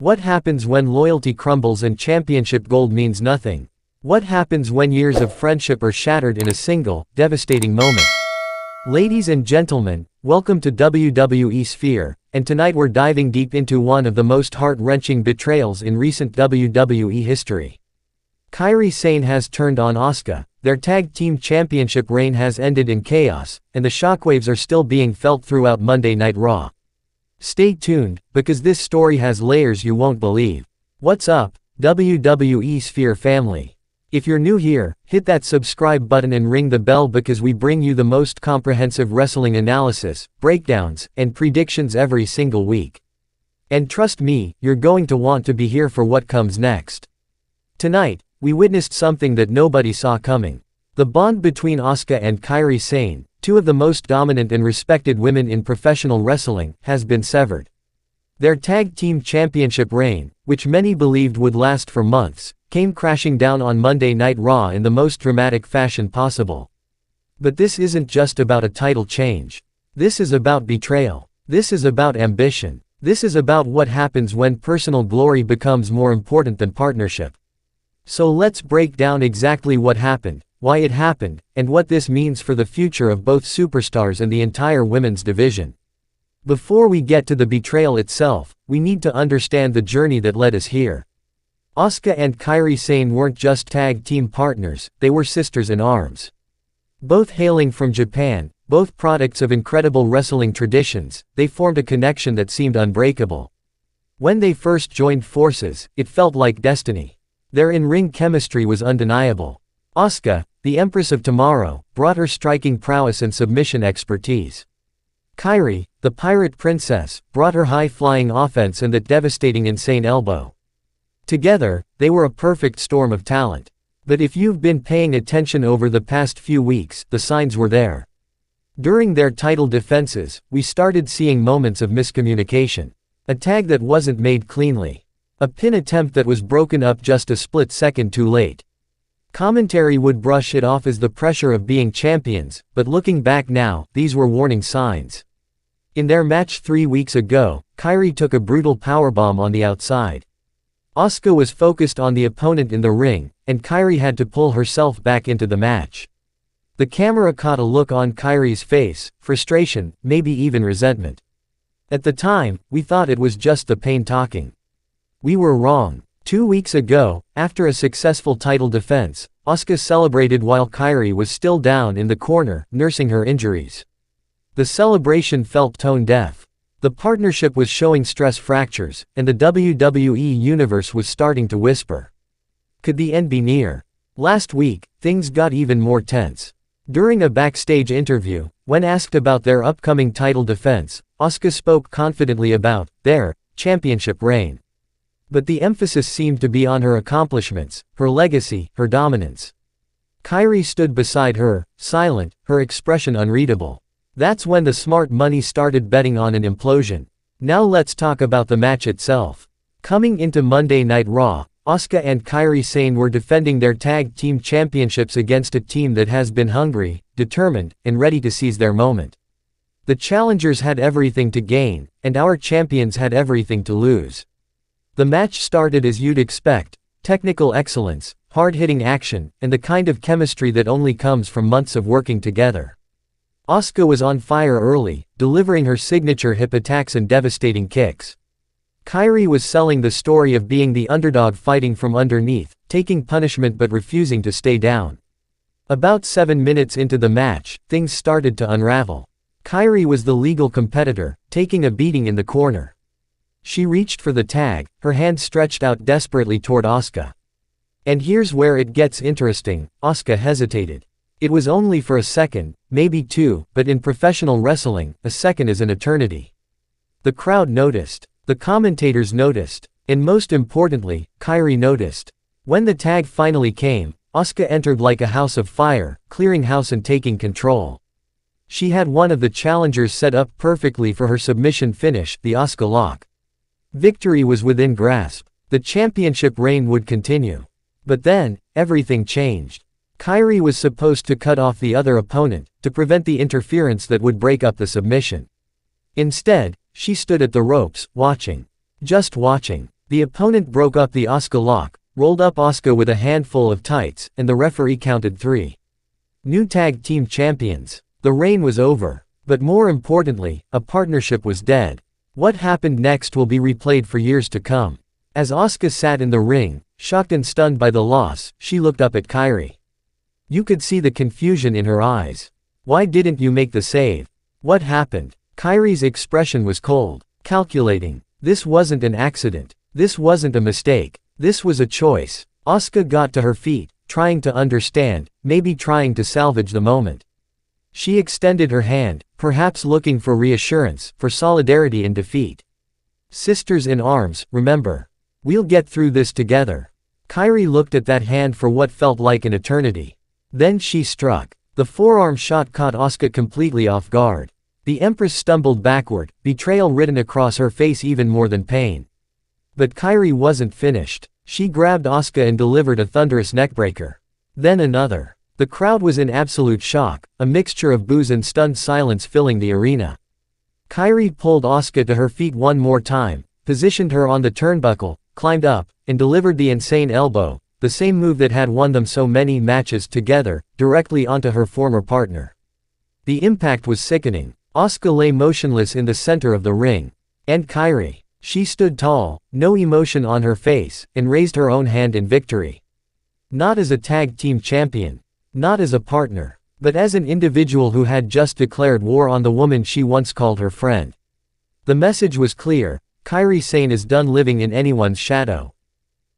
What happens when loyalty crumbles and championship gold means nothing? What happens when years of friendship are shattered in a single, devastating moment? Ladies and gentlemen, welcome to WWE Sphere, and tonight we're diving deep into one of the most heart-wrenching betrayals in recent WWE history. Kairi Sane has turned on Asuka, their tag team championship reign has ended in chaos, and the shockwaves are still being felt throughout Monday Night Raw. Stay tuned, because this story has layers you won't believe. What's up, WWE Sphere family? If you're new here, hit that subscribe button and ring the bell because we bring you the most comprehensive wrestling analysis, breakdowns, and predictions every single week. And trust me, you're going to want to be here for what comes next. Tonight, we witnessed something that nobody saw coming. The bond between Asuka and Kairi Sane, two of the most dominant and respected women in professional wrestling, has been severed. Their tag team championship reign, which many believed would last for months, came crashing down on Monday Night Raw in the most dramatic fashion possible. But this isn't just about a title change. This is about betrayal. This is about ambition. This is about what happens when personal glory becomes more important than partnership. So let's break down exactly what happened, why it happened, and what this means for the future of both superstars and the entire women's division. Before we get to the betrayal itself, we need to understand the journey that led us here. Asuka and Kairi Sane weren't just tag team partners, they were sisters in arms. Both hailing from Japan, both products of incredible wrestling traditions, they formed a connection that seemed unbreakable. When they first joined forces, it felt like destiny. Their in-ring chemistry was undeniable. Asuka, the Empress of Tomorrow, brought her striking prowess and submission expertise. Kairi, the Pirate Princess, brought her high-flying offense and that devastating insane elbow. Together, they were a perfect storm of talent. But if you've been paying attention over the past few weeks, the signs were there. During their title defenses, we started seeing moments of miscommunication. A tag that wasn't made cleanly. A pin attempt that was broken up just a split second too late. Commentary would brush it off as the pressure of being champions, but looking back now, these were warning signs. In their match 3 weeks ago, Kairi took a brutal powerbomb on the outside. Asuka was focused on the opponent in the ring, and Kairi had to pull herself back into the match. The camera caught a look on Kairi's face, frustration, maybe even resentment. At the time, we thought it was just the pain talking. We were wrong. 2 weeks ago, after a successful title defense, Asuka celebrated while Kairi was still down in the corner, nursing her injuries. The celebration felt tone-deaf. The partnership was showing stress fractures, and the WWE Universe was starting to whisper. Could the end be near? Last week, things got even more tense. During a backstage interview, when asked about their upcoming title defense, Asuka spoke confidently about their championship reign. But the emphasis seemed to be on her accomplishments, her legacy, her dominance. Kairi stood beside her, silent, her expression unreadable. That's when the smart money started betting on an implosion. Now let's talk about the match itself. Coming into Monday Night Raw, Asuka and Kairi Sane were defending their tag team championships against a team that has been hungry, determined, and ready to seize their moment. The challengers had everything to gain, and our champions had everything to lose. The match started as you'd expect: technical excellence, hard-hitting action, and the kind of chemistry that only comes from months of working together. Asuka was on fire early, delivering her signature hip attacks and devastating kicks. Kairi was selling the story of being the underdog fighting from underneath, taking punishment but refusing to stay down. About 7 minutes into the match, things started to unravel. Kairi was the legal competitor, taking a beating in the corner. She reached for the tag, her hand stretched out desperately toward Asuka. And here's where it gets interesting: Asuka hesitated. It was only for a second, maybe 2, but in professional wrestling, a second is an eternity. The crowd noticed. The commentators noticed. And most importantly, Kairi noticed. When the tag finally came, Asuka entered like a house of fire, clearing house and taking control. She had one of the challengers set up perfectly for her submission finish, the Asuka lock. Victory was within grasp. The championship reign would continue. But then, everything changed. Kairi was supposed to cut off the other opponent, to prevent the interference that would break up the submission. Instead, she stood at the ropes, watching. Just watching. The opponent broke up the Asuka lock, rolled up Asuka with a handful of tights, and the referee counted 3. New tag team champions. The reign was over. But more importantly, a partnership was dead. What happened next will be replayed for years to come. As Asuka sat in the ring, shocked and stunned by the loss, she looked up at Kairi. You could see the confusion in her eyes. Why didn't you make the save? What happened? Kairi's expression was cold, calculating. This wasn't an accident. This wasn't a mistake. This was a choice. Asuka got to her feet, trying to understand, maybe trying to salvage the moment. She extended her hand, perhaps looking for reassurance, for solidarity in defeat. Sisters in arms, remember. We'll get through this together. Kairi looked at that hand for what felt like an eternity. Then she struck. The forearm shot caught Asuka completely off guard. The Empress stumbled backward, betrayal written across her face even more than pain. But Kairi wasn't finished. She grabbed Asuka and delivered a thunderous neckbreaker. Then another. The crowd was in absolute shock, a mixture of boos and stunned silence filling the arena. Kairi pulled Asuka to her feet one more time, positioned her on the turnbuckle, climbed up, and delivered the insane elbow, the same move that had won them so many matches together, directly onto her former partner. The impact was sickening. Asuka lay motionless in the center of the ring. And Kairi. She stood tall, no emotion on her face, and raised her own hand in victory. Not as a tag team champion. Not as a partner, but as an individual who had just declared war on the woman she once called her friend. The message was clear: Kairi Sane is done living in anyone's shadow.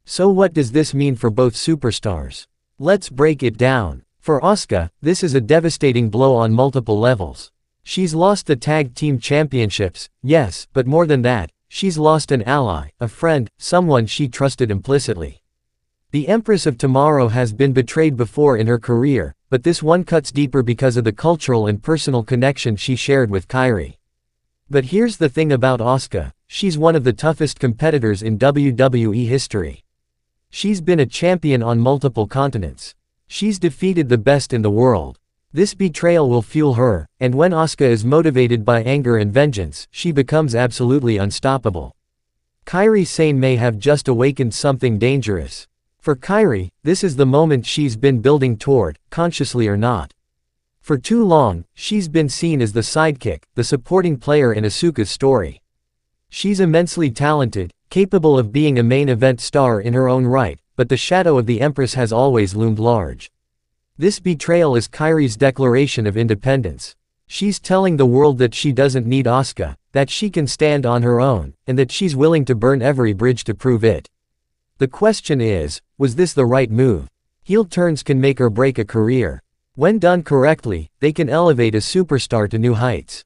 So what does this mean for both superstars? Let's break it down. For Asuka, this is a devastating blow on multiple levels. She's lost the tag team championships, yes, but more than that, she's lost an ally, a friend, someone she trusted implicitly. The Empress of Tomorrow has been betrayed before in her career, but this one cuts deeper because of the cultural and personal connection she shared with Kairi. But here's the thing about Asuka: she's one of the toughest competitors in WWE history. She's been a champion on multiple continents. She's defeated the best in the world. This betrayal will fuel her, and when Asuka is motivated by anger and vengeance, she becomes absolutely unstoppable. Kairi Sane may have just awakened something dangerous. For Kairi, this is the moment she's been building toward, consciously or not. For too long, she's been seen as the sidekick, the supporting player in Asuka's story. She's immensely talented, capable of being a main event star in her own right, but the shadow of the Empress has always loomed large. This betrayal is Kairi's declaration of independence. She's telling the world that she doesn't need Asuka, that she can stand on her own, and that she's willing to burn every bridge to prove it. The question is, was this the right move? Heel turns can make or break a career. When done correctly, they can elevate a superstar to new heights.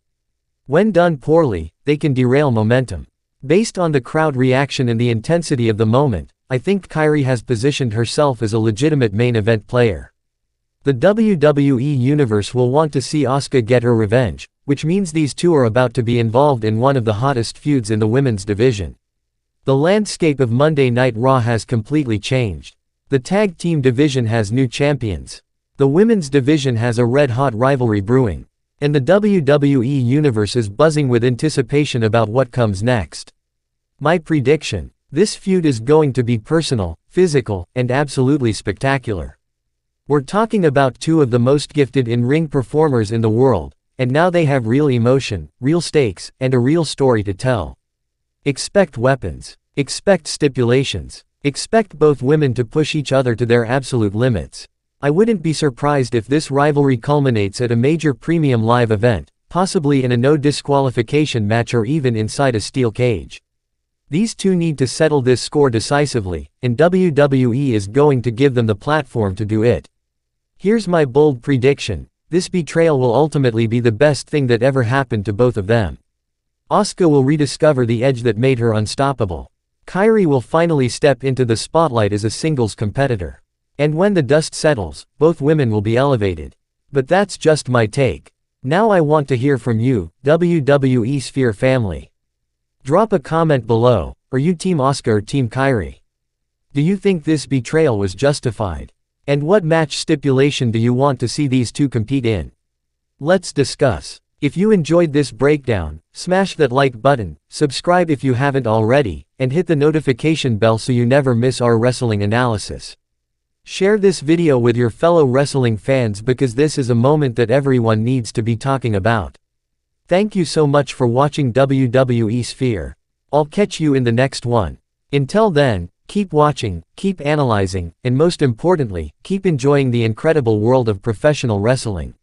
When done poorly, they can derail momentum. Based on the crowd reaction and the intensity of the moment, I think Kairi has positioned herself as a legitimate main event player. The WWE Universe will want to see Asuka get her revenge, which means these two are about to be involved in one of the hottest feuds in the women's division. The landscape of Monday Night Raw has completely changed. The tag team division has new champions. The women's division has a red-hot rivalry brewing. And the WWE Universe is buzzing with anticipation about what comes next. My prediction: this feud is going to be personal, physical, and absolutely spectacular. We're talking about two of the most gifted in-ring performers in the world, and now they have real emotion, real stakes, and a real story to tell. Expect weapons. Expect stipulations. Expect both women to push each other to their absolute limits. I wouldn't be surprised if this rivalry culminates at a major premium live event, possibly in a no disqualification match or even inside a steel cage. These two need to settle this score decisively, and WWE is going to give them the platform to do it. Here's my bold prediction: this betrayal will ultimately be the best thing that ever happened to both of them. Asuka will rediscover the edge that made her unstoppable. Kairi will finally step into the spotlight as a singles competitor. And when the dust settles, both women will be elevated. But that's just my take. Now I want to hear from you, WWE Sphere family. Drop a comment below. Are you Team Asuka or Team Kairi? Do you think this betrayal was justified? And what match stipulation do you want to see these two compete in? Let's discuss. If you enjoyed this breakdown, smash that like button, subscribe if you haven't already, and hit the notification bell so you never miss our wrestling analysis. Share this video with your fellow wrestling fans because this is a moment that everyone needs to be talking about. Thank you so much for watching WWE Sphere. I'll catch you in the next one. Until then, keep watching, keep analyzing, and most importantly, keep enjoying the incredible world of professional wrestling.